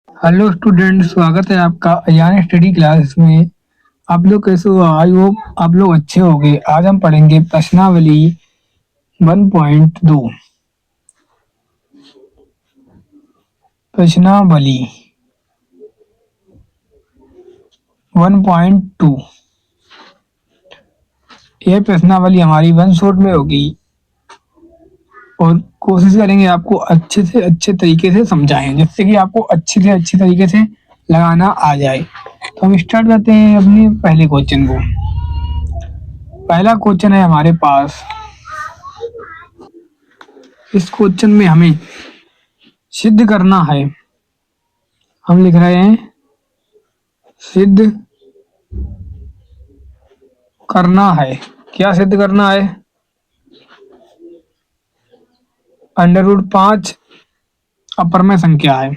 Hello student, स्वागत है आपका अयान स्टडी क्लास में। आप लोग कैसे हो? आई होप आप लोग अच्छे होंगे। आज हम पढ़ेंगे प्रश्नावली 1.2। प्रश्नावली 1.2 यह प्रश्नावली हमारी वन शॉट में होगी और कोशिश करेंगे आपको अच्छे से अच्छे तरीके से समझाएं, जिससे कि आपको अच्छे से अच्छे तरीके से लगाना आ जाए। तो हम स्टार्ट करते हैं अपने पहले क्वेश्चन को। पहला क्वेश्चन है हमारे पास। इस क्वेश्चन में हमें सिद्ध करना है। हम लिख रहे हैं सिद्ध करना है। क्या सिद्ध करना है? √5 अपरमय संख्या है।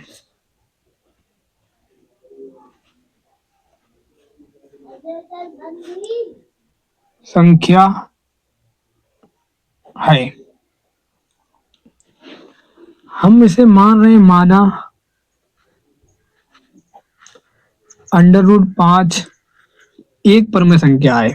संख्या है। हम इसे मान रहे हैं माना √5 एक परमय संख्या है।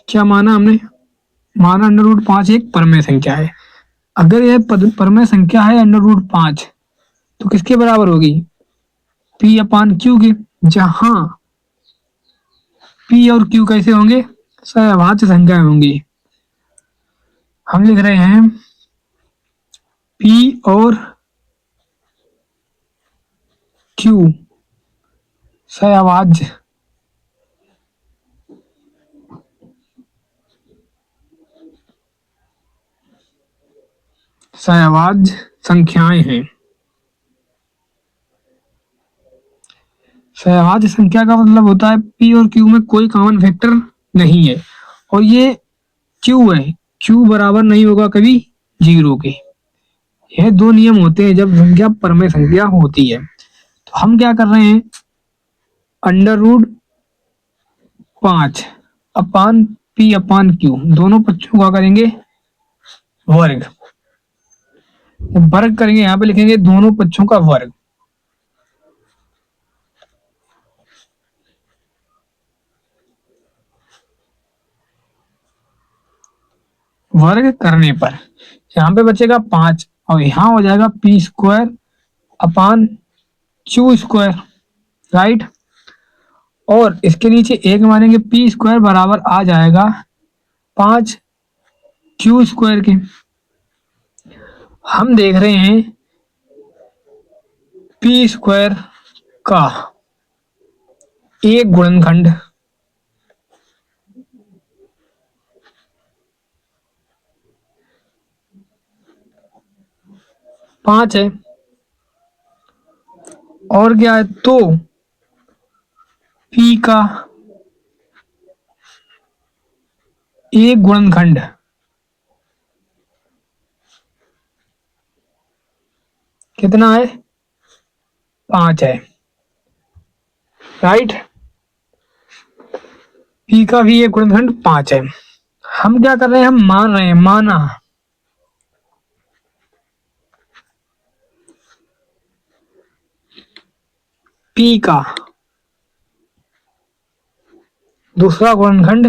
क्या माना हमने? माना √5 एक परमय संख्या है। अगर यह परमय संख्या है √5 तो किसके बराबर होगी? P/Q के। जहां P और Q कैसे होंगे? सहवाच्य संख्या होंगी। हम लिख रहे हैं P और Q सहवाच्य सहवाच्य संख्याएं हैं। सहवाच्य संख्या का मतलब होता है P और Q में कोई कॉमन फैक्टर नहीं है और ये Q है। Q बराबर नहीं होगा कभी 0 के। यह दो नियम होते हैं जब संख्या परमय संख्या होती है। तो हम क्या कर रहे हैं? √5 अपान P/Q दोनों पक्षों का करेंगे वर्ग। वर्ग करेंगे, यहाँ पे लिखेंगे दोनों पक्षों का वर्ग। वर्ग करने पर यहाँ पे बचेगा 5 और यहाँ हो जाएगा P² अपान Q²। राइट। और इसके नीचे एक मानेंगे P² बराबर आ जाएगा 5 Q² के। हम देख रहे हैं P² का एक गुणनखंड पांच है और क्या है तो P का एक गुणनखंड कितना है? 5 है। राइट। P का भी एक गुणनखंड 5 है। हम क्या कर रहे हैं? हम मान रहे हैं माना P का दूसरा गुणनखंड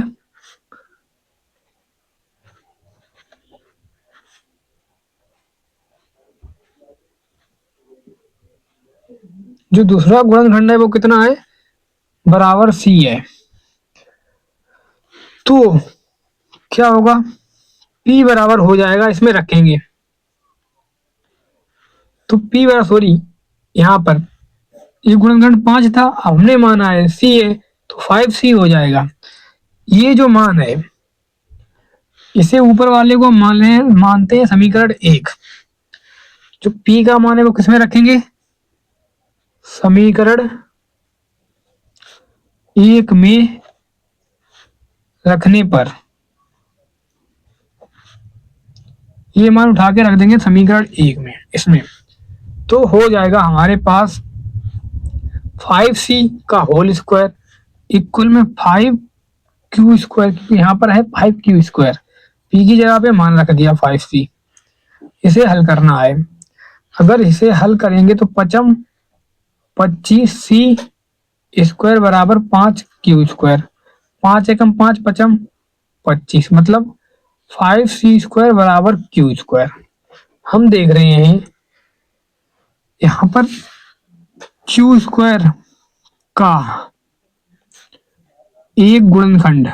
जो दूसरा गुणनखंड है वो कितना है? बराबर C है। तो क्या होगा? P बराबर हो जाएगा, इसमें रखेंगे तो P बराबर सॉरी यहाँ पर ये गुणनखंड 5 था, हमने माना है C है तो 5C हो जाएगा। ये जो मान है इसे ऊपर वाले को मानते हैं समीकरण 1। जो P का मान है वो किसमें रखेंगे? समीकरण 1 में रखने पर ये मान उठा के रख देंगे समीकरण 1 में। इसमें तो हो जाएगा हमारे पास 5C का होल स्क्वायर इक्वल में 5 क्यू स्क्वायर, क्योंकि यहाँ पर है 5q², पी की जगह पे मान रख दिया 5c। इसे हल करना है। अगर इसे हल करेंगे तो 25c² बराबर 5q², 5 एकम 5 पचम 25, मतलब 5c² बराबर q²। हम देख रहे हैं यहाँ पर q² का एक गुणनखंड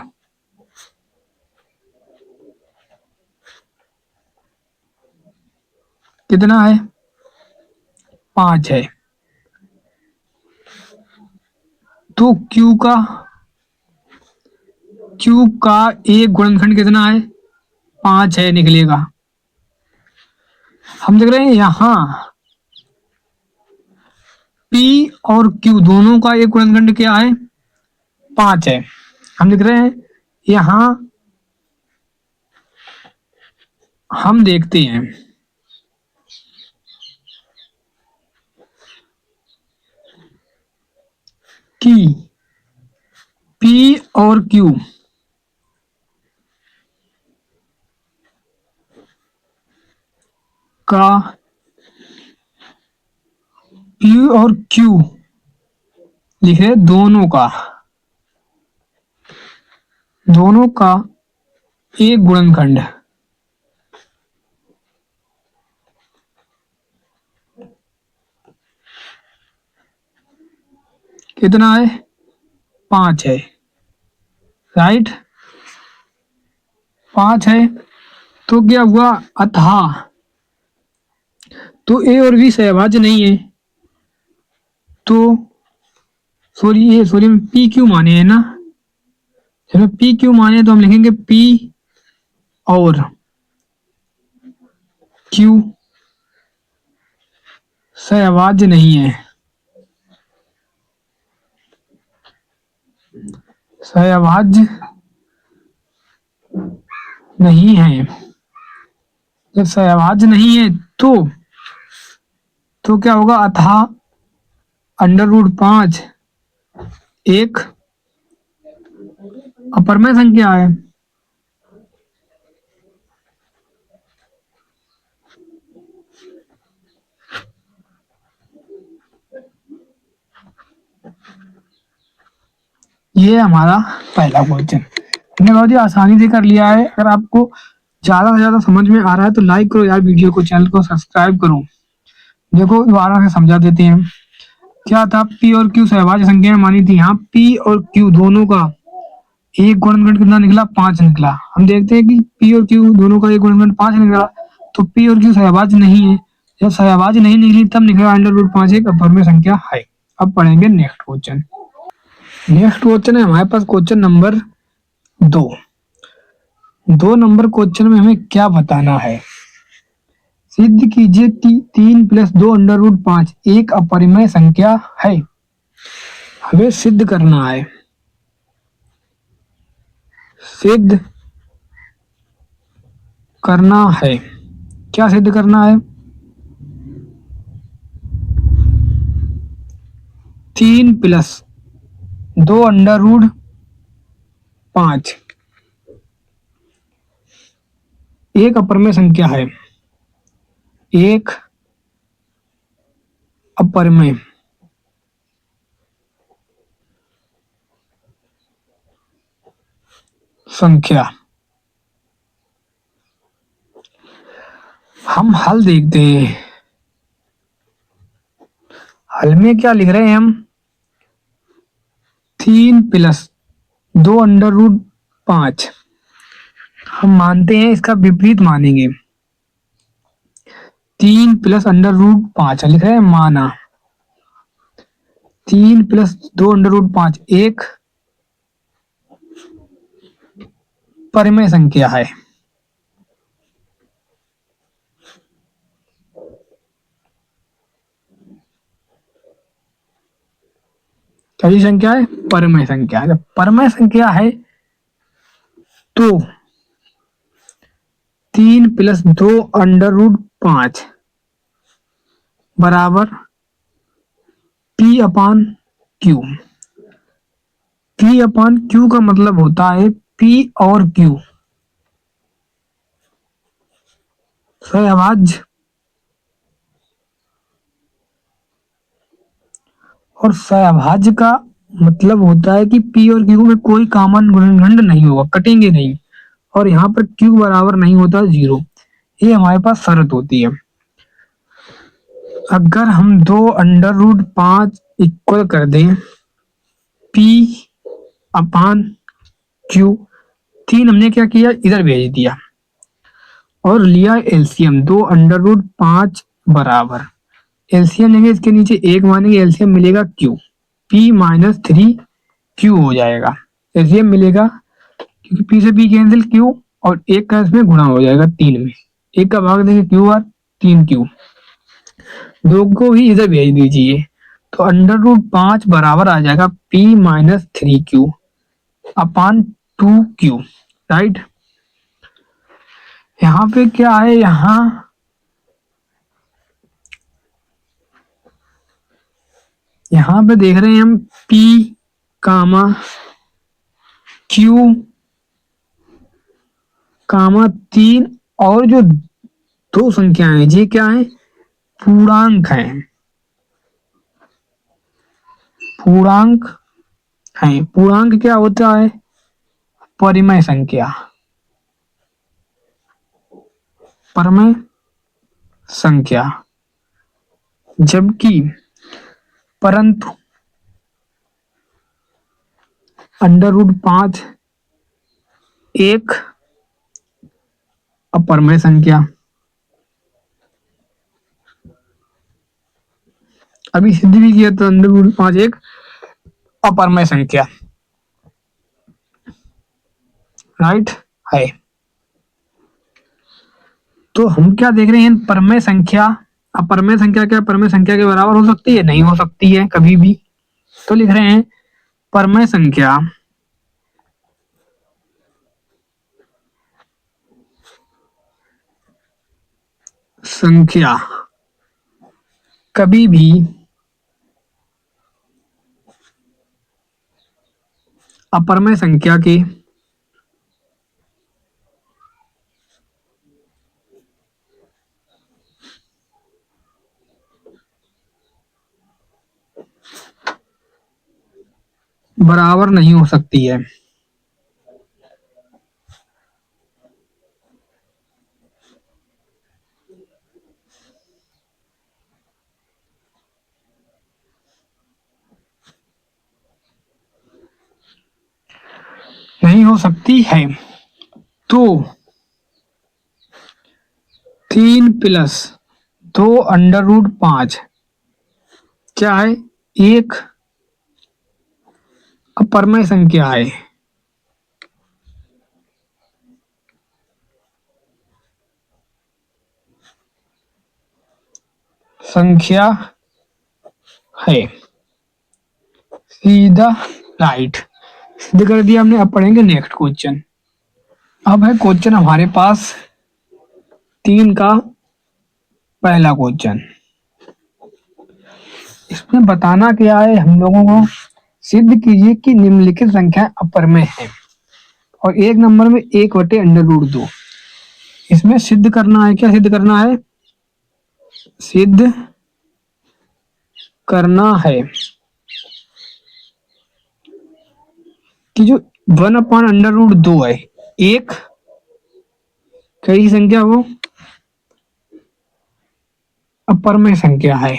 कितना है, 5 है। तो q का एक गुणनखंड कितना है, 5 है, निकलेगा। हम देख रहे हैं यहाँ p और q दोनों का एक गुणनखंड क्या है, 5 है। हम देख रहे हैं यहाँ, हम देखते हैं कि p और q का p और q लिखे दोनों का एक गुणनखंड कितना है, 5 है, राइट। 5 है तो क्या हुआ, अतः तो ए और बी सहभाज्य नहीं है, तो सॉरी पी क्यू माने है ना। चलो पी क्यू माने तो हम लिखेंगे पी और क्यू सहभाज्य नहीं है, सहभाज्य नहीं है। जब सहभाज्य नहीं है तो क्या होगा, अतः √5 एक अपरमय संख्या है। ये हमारा पहला क्वेश्चन हमने बहुत ही आसानी से कर लिया है। अगर आपको ज्यादा से ज्यादा समझ में आ रहा है तो लाइक करो यार वीडियो को, चैनल को सब्सक्राइब करो। देखो दोबारा से समझा देते हैं। क्या था, पी और क्यू सहभाज्य संख्या मानी थी। यहाँ पी और क्यू दोनों का एक गुणनखंड कितना निकला, 5 निकला। हम देखते हैं कि पी और क्यू दोनों का एक गुणनखंड 5 निकला, तो पी और क्यू सहभाज्य नहीं है। जब सहभाज्य नहीं निकली तब निकला √5 एक अपरमय संख्या है। अब पढ़ेंगे नेक्स्ट क्वेश्चन। नेक्स्ट क्वेश्चन है हमारे पास क्वेश्चन नंबर 2 नंबर क्वेश्चन में हमें क्या बताना है। सिद्ध कीजिए कि 3 + 2 √5 एक अपरिमेय संख्या है। हमें सिद्ध करना है, सिद्ध करना है। क्या सिद्ध करना है, 3 + 2 √5 एक अपरिमेय संख्या है, एक अपरिमेय संख्या। हम हल देखते हैं। हल में क्या लिख रहे हैं हम, 3 + 2 √5 हम मानते हैं, इसका विपरीत मानेंगे। 3 + √5 लिख रहे हैं माना, 3 + 2 √5 एक परिमेय संख्या है। कैसी संख्या है, परमेय संख्या। जब परमेय संख्या है तो 3 + 2 √5 बराबर P/Q। P अपॉन Q का मतलब होता है P और Q सहभाज्य, और सहभाज्य का मतलब होता है कि P और Q में कोई कॉमन गुणनखंड नहीं होगा, कटेंगे नहीं, और यहाँ पर Q बराबर नहीं होता 0। ये हमारे पास शर्त होती है। अगर हम 2√5 इक्वल कर दें P अपान Q, 3 हमने क्या किया, इधर भेज दिया और लिया एलसीएम, 2√5 बराबर एलसीएम लेंगे, इसके नीचे 1 मानेंगे, एलसीएम मिलेगा Q, P माइनस 3Q हो जाएगा। एलसीएम मिलेगा क्योंकि P से P कैंसिल, Q और 1 का इसमें गुणा हो जाएगा 3 में, 1 का भाग देंगे Q बार, 3Q, 2 को ही इधर भेज दीजिए, तो √5 बराबर आ जाएगा P माइनस 3Q अपान 2Q, राइट। यहाँ पे क्या है, यहाँ पे देख रहे हैं हम P कामा Q कामा 3, और जो दो संख्याएं हैं ये क्या है, पूर्णांक हैं, पूर्णांक हैं। पूर्णांक क्या होता है, परिमेय संख्या, परमेय संख्या, जबकि परंतु √5 एक अपरमेय संख्या। अभी सिद्ध भी किया तो √5 एक अपरमेय संख्या, राइट है। तो हम क्या देख रहे हैं, परमेय संख्या, अपरमेय संख्या क्या परमेय संख्या के बराबर हो सकती है, नहीं हो सकती है कभी भी। तो लिख रहे हैं परमेय संख्या कभी भी अपरमेय संख्या के बराबर नहीं हो सकती है। नहीं हो सकती है। तो 3 प्लस 2√5 क्या है, एक अपरमेय संख्या है। संख्या है, सीधा राइट, सिद्ध कर दिया हमने। अब पढ़ेंगे नेक्स्ट क्वेश्चन। अब है क्वेश्चन हमारे पास 3 का पहला क्वेश्चन। इसमें बताना क्या है, हम लोगों को सिद्ध कीजिए कि निम्नलिखित संख्या अपरमेय है, और एक नंबर में 1/√2। इसमें सिद्ध करना है, क्या सिद्ध करना है, सिद्ध करना है कि जो 1/√2 है, एक कई संख्या वो अपरमेय संख्या है,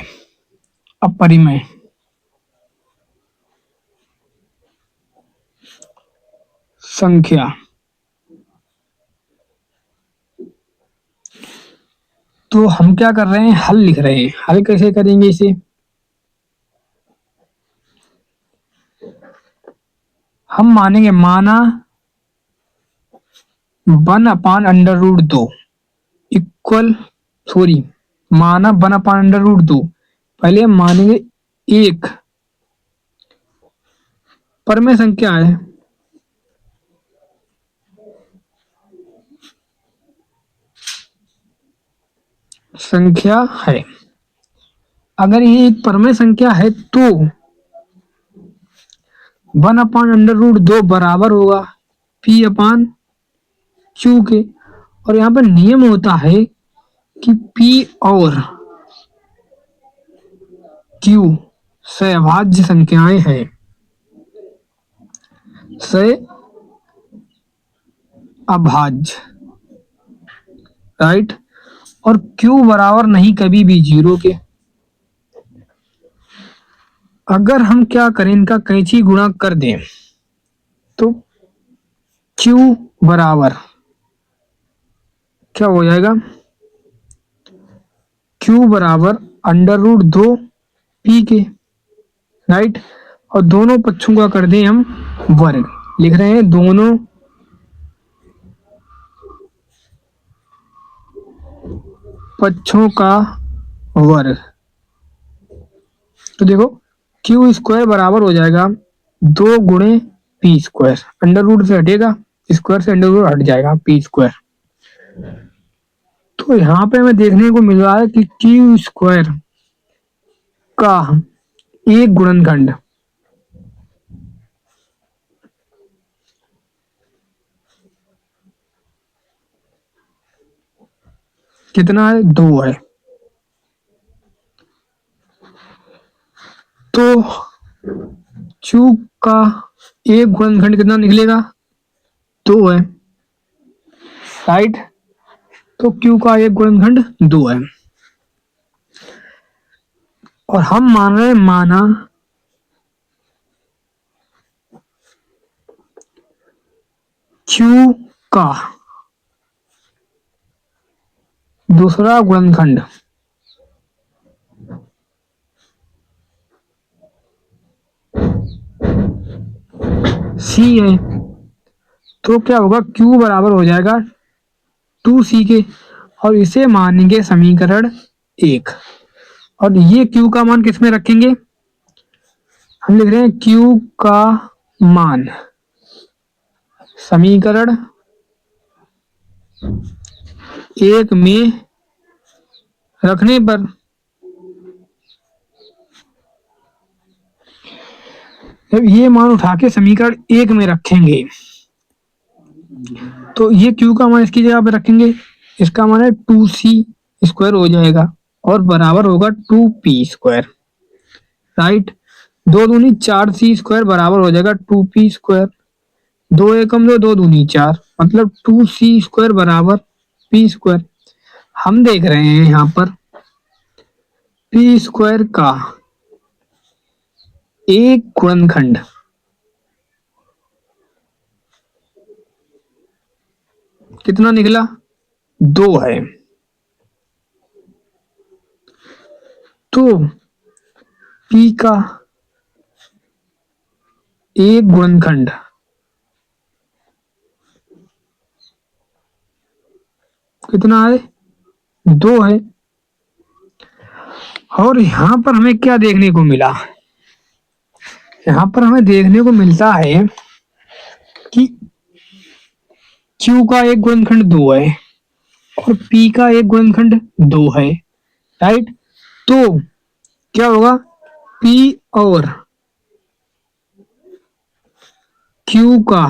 अपरिमेय संख्या। तो हम क्या कर रहे हैं, हल लिख रहे हैं। हल कैसे करेंगे इसे, हम मानेंगे, माना 1/√2 इक्वल, सॉरी, माना 1/√2, पहले हम मानेंगे एक परमेय संख्या है, संख्या है। अगर ये एक परमेय संख्या है तो 1/√2 बराबर होगा P/Q के। और यहाँ पर नियम होता है कि P और Q सहभाज्य संख्याएं हैं, अभाज्य, राइट। और Q बराबर नहीं कभी भी 0 के। अगर हम क्या करें, इनका कैंची गुणा कर दें तो Q बराबर क्या हो जाएगा, Q बराबर √2 P के, राइट। और दोनों पक्षों का कर दें हम वर्ग, लिख रहे हैं दोनों पक्षों का वर्ग। तो देखो Q² बराबर हो जाएगा 2 गुणे P², √2 से हटेगा, स्क्वायर से √2 हट जाएगा, P²। तो यहाँ पे हमें देखने को मिल रहा है कि Q² का एक गुणनखंड कितना है, 2 है। तो Q का एक गुणनखंड कितना निकलेगा, 2 है, राइट। तो Q का एक गुणनखंड 2 है। और हम मान रहे हैं, माना Q का दूसरा गुणनखंड C है। तो क्या होगा, Q बराबर हो जाएगा 2C के, और इसे मानेंगे समीकरण 1। और ये Q का मान किस में रखेंगे, हम लिख रहे हैं Q का मान समीकरण 1 में रखने पर जब ये मान उठा के समीकरण 1 में रखेंगे तो ये Q का मान इसकी जगह पे रखेंगे, इसका मान है 2C² हो जाएगा और बराबर होगा 2P², राइट। 2 दूनी 4C² बराबर हो जाएगा 2P²। 2 एकम 2, 2 दूनी 4, मतलब 2C² बराबर P²। हम देख रहे हैं यहाँ पर P² का एक गुणनखंड कितना निकला, 2 है। तो P का एक गुणनखंड कितना है, 2 है। और यहाँ पर हमें क्या देखने को मिला, यहाँ पर हमें देखने को मिलता है कि Q का एक गुणनखंड 2 है और P का एक गुणनखंड 2 है, राइट। तो क्या होगा, P और Q का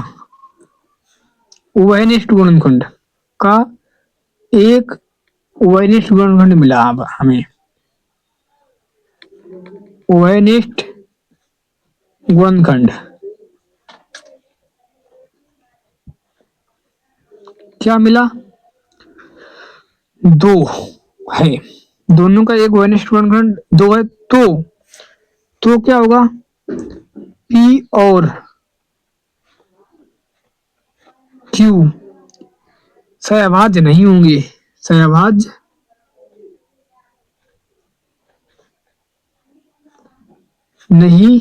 उभयनिष्ठ गुणनखंड का एक उभयनिष्ठ गुणनखंड मिला हमें, उभयनिष्ठ गुणनखंड क्या मिला, 2 है। दोनों का एक उभयनिष्ठ गुणनखंड 2 है। तो क्या होगा, P और Q सहभाज्य नहीं होंगे, सहभाज्य नहीं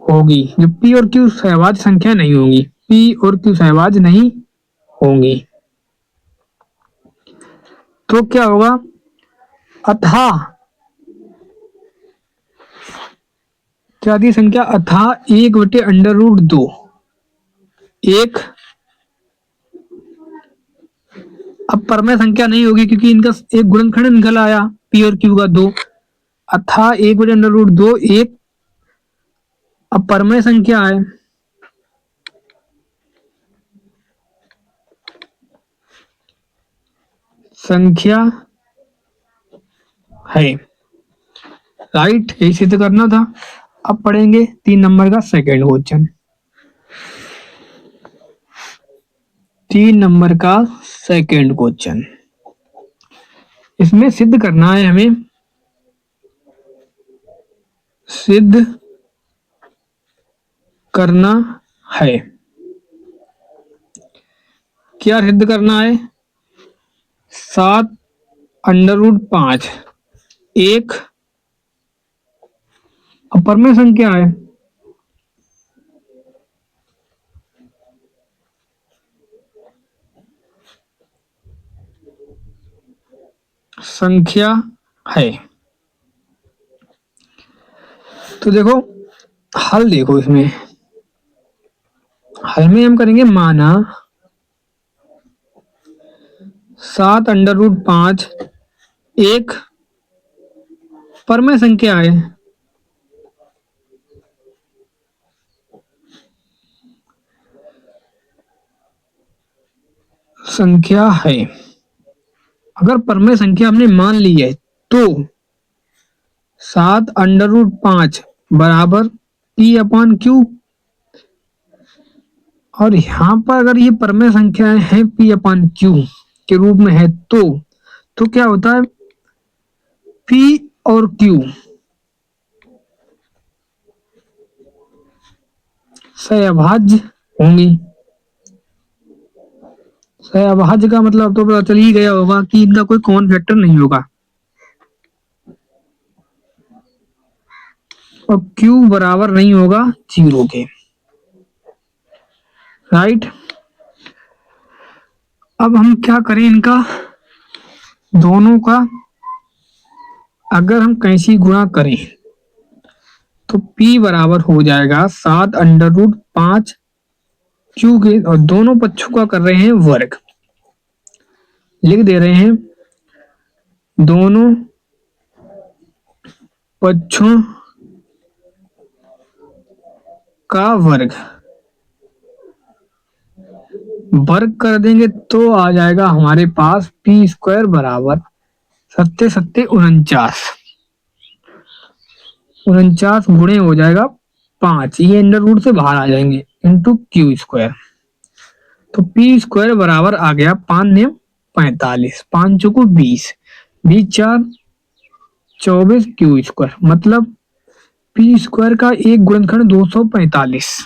होगी। जो P और Q सहभाज्य संख्या नहीं होंगी, P और Q सहभाज्य नहीं होंगी। तो क्या होगा, अतः क्या दी संख्या, अतः 1/√2 एक, अब परमेय संख्या नहीं होगी क्योंकि इनका एक गुणनखंड निकल आया P और Q का 2, अतः 1/√2 एक अब परमेय संख्या है, संख्या है, राइट, यही सिद्ध करना था। अब पढ़ेंगे 3 नंबर का सेकेंड क्वेश्चन। 3 नंबर का सेकेंड क्वेश्चन, इसमें सिद्ध करना है हमें, सिद्ध करना है। क्या सिद्ध करना है? 7√5 एक अपरमेय संख्या है, संख्या है। तो देखो हल, देखो इसमें हल में हम करेंगे माना 7√5 एक परमेय संख्या है, संख्या है। अगर परमेय संख्या हमने मान ली है तो 7√5 बराबर P/Q, और यहाँ पर अगर ये परमेय संख्याएं हैं P/Q के रूप में है तो क्या होता है, P और Q सहअभाज्य होंगी। सहअभाज्य का मतलब तो पता चल ही गया होगा कि इनका कोई कॉमन फैक्टर नहीं होगा, और Q बराबर नहीं होगा 0 के, राइट। अब हम क्या करें, इनका दोनों का अगर हम कैसी गुणा करें तो P बराबर हो जाएगा 7√5 Q के, और दोनों पक्षों का कर रहे हैं वर्ग, लिख दे रहे हैं दोनों पक्षों का वर्ग, वर्ग कर देंगे तो आ जाएगा हमारे पास P² बराबर 7 7 49, 49 गुणे हो जाएगा 5, ये अंडर रूट से बाहर आ जाएंगे, इंटू Q²। तो P² बराबर आ गया 5 ने 45, 5 चौको 20, 20 4 24 Q², मतलब P² का एक गुणनखंड 245,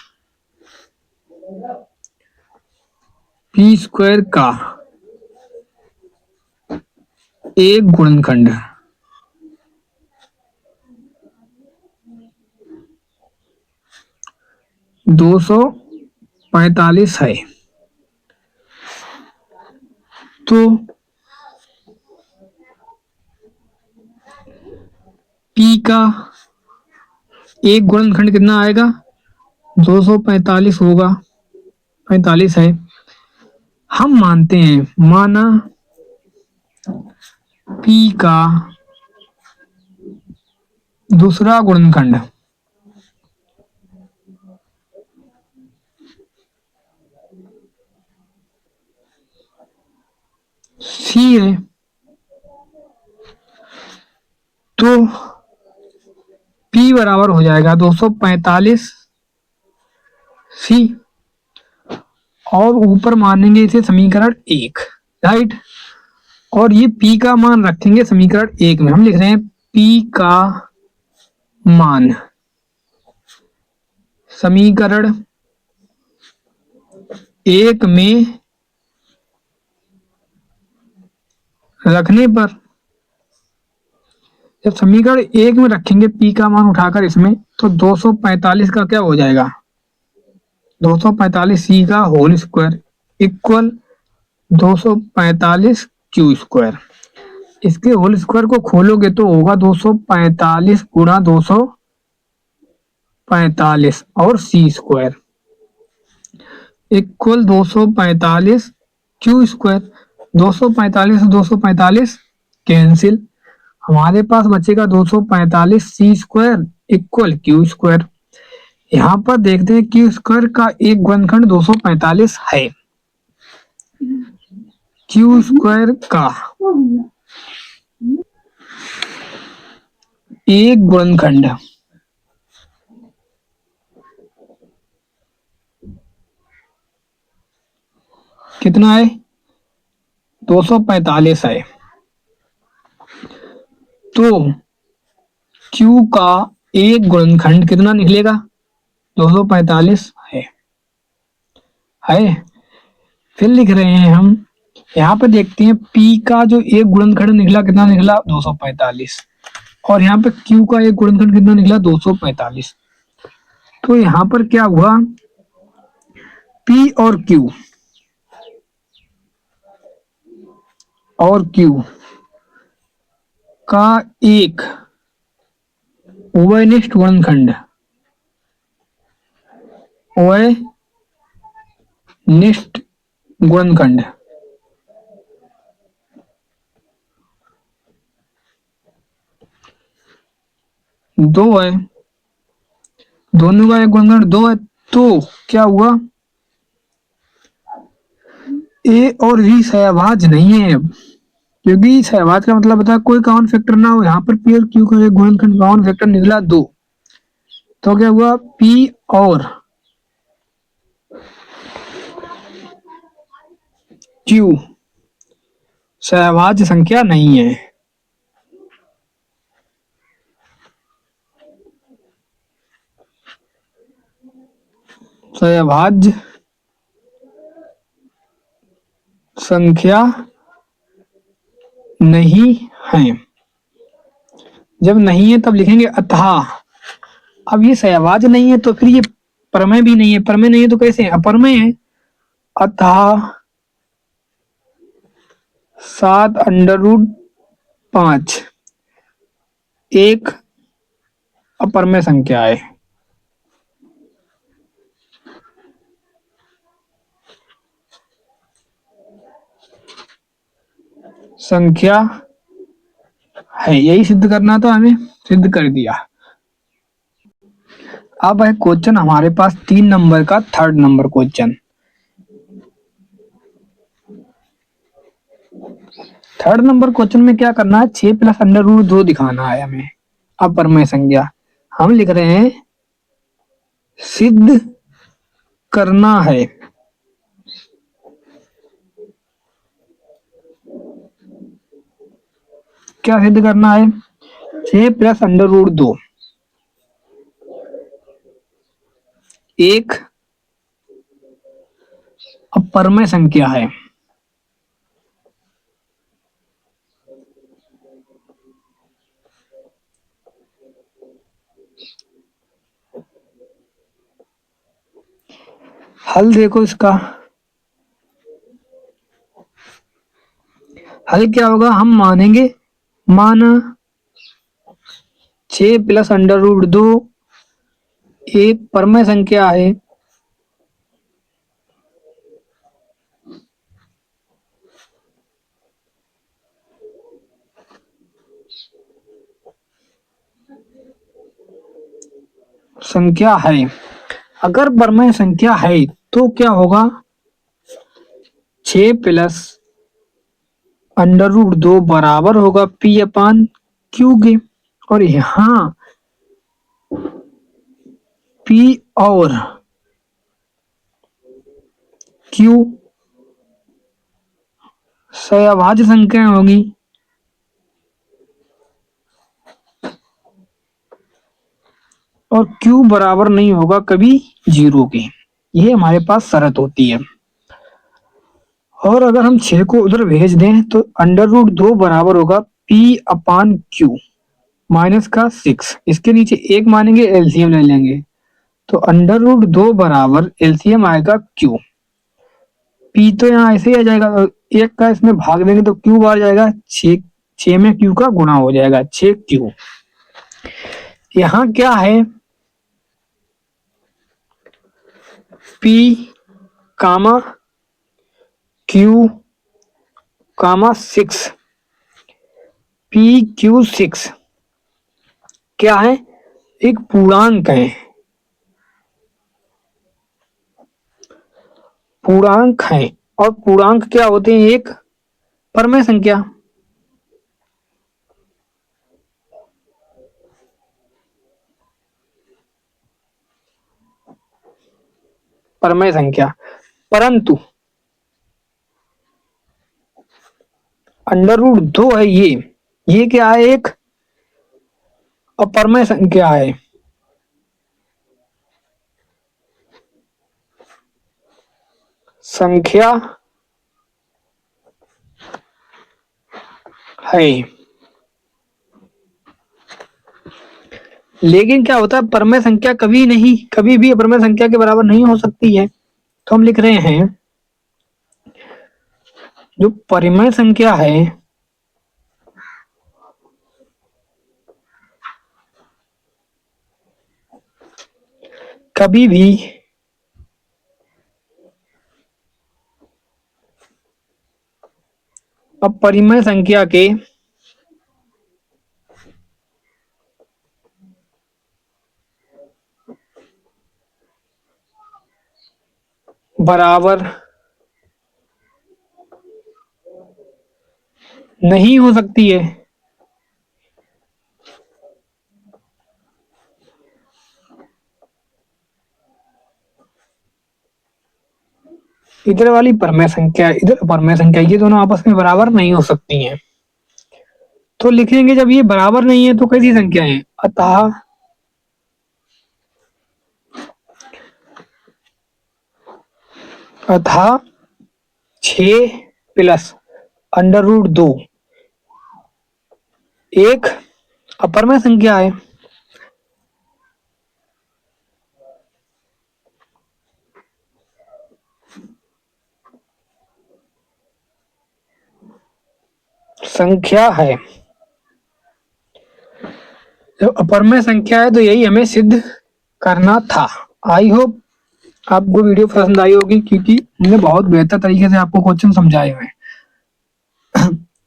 P² का एक गुणनखंड 245 है। तो P का एक गुणनखंड कितना आएगा, 245 होगा, 45 है। हम मानते हैं, माना P का दूसरा गुणनखंड C है, तो P बराबर हो जाएगा 245 C, और ऊपर मानेंगे इसे समीकरण 1, राइट। और ये P का मान रखेंगे समीकरण 1 में, हम लिख रहे हैं P का मान समीकरण 1 में रखने पर, जब समीकरण 1 में रखेंगे P का मान उठाकर इसमें, तो 245 का क्या हो जाएगा, 245 C का होल स्क्वायर इक्वल 245 Q²। इसके होल स्क्वायर को खोलोगे तो होगा 245 गुणा 245 और C² इक्वल 245 Q²। 245 245 कैंसिल, हमारे पास बचेगा 245 C² इक्वल Q²। यहाँ पर देखते हैं क्यू स्क्वायर का एक गुणनखंड 245 है। क्यू स्क्वायर का एक गुणनखंड कितना है? 245 है। तो Q का एक गुणनखंड कितना निकलेगा? 245 है। फिर लिख रहे हैं हम, यहाँ पे देखते हैं P का जो एक गुणनखंड निकला कितना निकला? 245। और यहाँ पे Q का एक गुणनखंड कितना निकला? 245। तो यहाँ पर क्या हुआ? P और Q का एक उभयनिष्ठ गुणनखंड उभयनिष्ठ गुणनखंड दो है, दोनों का एक गुणनखंड दो है। तो क्या हुआ? ए और बी सहभाज्य नहीं है, क्योंकि सहभाज्य का मतलब होता है कोई कॉमन फैक्टर ना हो। यहाँ पर पी और क्यू का एक गुणनखंड कॉमन फैक्टर निकला 2। तो क्या हुआ? पी और क्यू सहभाज्य संख्या नहीं है। सहभाज्य संख्या नहीं है। जब नहीं है तब लिखेंगे अतः। अब ये सहभाज्य नहीं है तो फिर ये प्रमेय भी नहीं है। प्रमेय नहीं है तो कैसे है? अप्रमेय है। अतः 7√5 एक अप्रमेय संख्या है। संख्या है, यही सिद्ध करना था हमें, सिद्ध कर दिया। अब है क्वेश्चन हमारे पास 3 नंबर का, third number question. Third number question में क्या करना है? 6 + √2 दिखाना है हमें अप्रमेय संख्या। हम लिख रहे हैं सिद्ध करना है। क्या सिद्ध करना है? 6 + √2 एक अप्रमेय संख्या है। हल देखो इसका। हल क्या होगा? हम मानेंगे, माना 6 + √2 एक परमेय संख्या है। संख्या है। अगर परमेय संख्या है तो क्या होगा? 6 + √2 बराबर होगा P/Q के। और यहाँ P और Q सहभाज्य संख्या होगी। और Q बराबर नहीं होगा कभी 0 के। ये हमारे पास शर्त होती है। और अगर हम 6 को उधर भेज दें तो √2 बराबर होगा P/Q माइनस का 6। इसके नीचे 1 मानेंगे, एलसीएम ले लेंगे। तो √2 बराबर एलसीएम आएगा Q। P तो यहाँ ऐसे ही आ जाएगा, 1 का इसमें भाग देंगे तो Q बार जाएगा। 6 में Q का गुणा हो जाएगा, 6Q। यहाँ क्या है? P, Q, 6। PQ6 क्या है? एक पूर्णांक है। पूर्णांक है, और पूर्णांक क्या होते हैं? एक परमेय संख्या। परमेय संख्या, परंतु अंडर रूट 2 है ये क्या है? एक अपरमेय संख्या है। संख्या है, लेकिन क्या होता है, परमेय संख्या कभी भी अपरमेय संख्या के बराबर नहीं हो सकती है। तो हम लिख रहे हैं जो परिमेय संख्या है कभी भी अपरिमेय संख्या के बराबर नहीं हो सकती है। इधर वाली परमेय संख्या, इधर अपरमेय संख्या, ये दोनों आपस में बराबर नहीं हो सकती हैं। तो लिखेंगे जब ये बराबर नहीं है तो कैसी संख्या है? अतः 6 प्लस अंडर रूट 2 एक अपरमेय संख्या है। संख्या है, जब अपरमेय संख्या है तो यही हमें सिद्ध करना था। आई होप आपको वीडियो पसंद आई होगी, क्योंकि हमने बहुत बेहतर तरीके से आपको क्वेश्चन समझाए हुए हैं।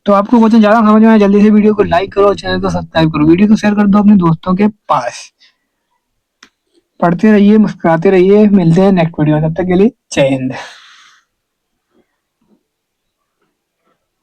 तो आपको क्वेश्चन ज्यादा समझ में आया, जल्दी से वीडियो को लाइक करो, चैनल को सब्सक्राइब करो, वीडियो को शेयर कर दो अपने दोस्तों के पास। पढ़ते रहिए, मुस्कुराते रहिए, मिलते हैं नेक्स्ट वीडियो, तब तक के लिए जय हिंद।